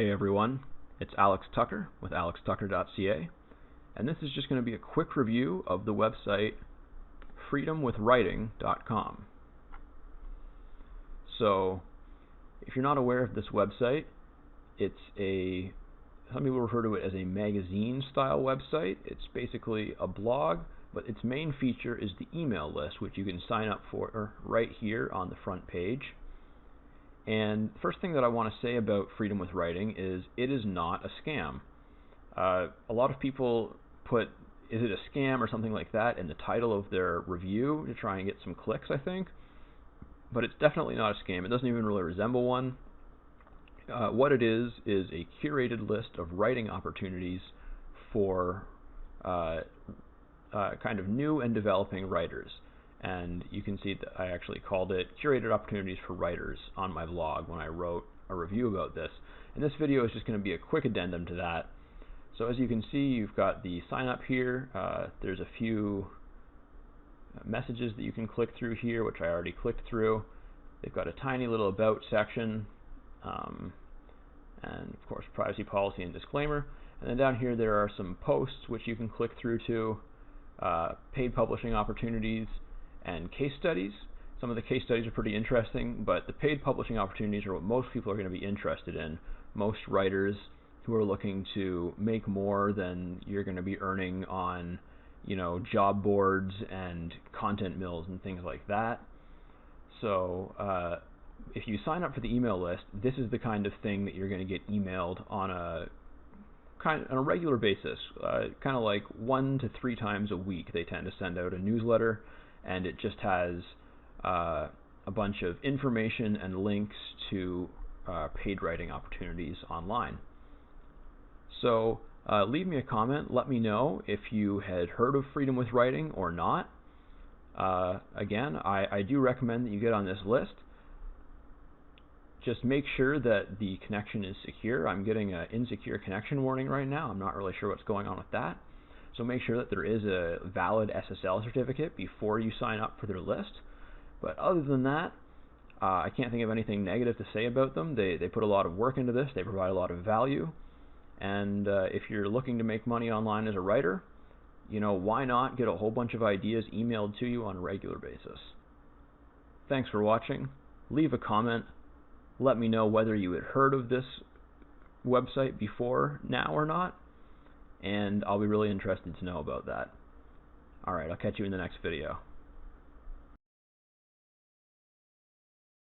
Hey everyone, it's Alex Tucker with alextucker.ca, and this is just going to be a quick review of the website freedomwithwriting.com. So, if you're not aware of this website, some people refer to it as a magazine-style website. It's basically a blog, but its main feature is the email list, which you can sign up for right here on the front page. And the first thing that I want to say about Freedom with Writing is it is not a scam. A lot of people put, is it a scam or something like that, in the title of their review to try and get some clicks, I think. But it's definitely not a scam. It doesn't even really resemble one. What it is a curated list of writing opportunities for kind of new and developing writers. And you can see that I actually called it Curated Opportunities for Writers on my blog when I wrote a review about this. And this video is just going to be a quick addendum to that. So as you can see, you've got the sign up here. There's a few messages that you can click through here, which I already clicked through. They've got a tiny little about section, and of course privacy policy and disclaimer. And then down here there are some posts which you can click through to, paid publishing opportunities, and case studies. Some of the case studies are pretty interesting, but the paid publishing opportunities are what most people are going to be interested in. Most writers who are looking to make more than you're going to be earning on, job boards and content mills and things like that. So if you sign up for the email list, this is the kind of thing that you're going to get emailed on a regular basis, kind of like 1 to 3 times a week. They tend to send out a newsletter, and it just has a bunch of information and links to paid writing opportunities online. So leave me a comment. Let me know if you had heard of Freedom with Writing or not. Again, I do recommend that you get on this list. Just make sure that the connection is secure. I'm getting an insecure connection warning right now. I'm not really sure what's going on with that. So make sure that there is a valid SSL certificate before you sign up for their list. But other than that, I can't think of anything negative to say about them. They put a lot of work into this. They provide a lot of value. And if you're looking to make money online as a writer, why not get a whole bunch of ideas emailed to you on a regular basis? Thanks for watching. Leave a comment. Let me know whether you had heard of this website before now or not, and I'll be really interested to know about that. Alright, I'll catch you in the next video.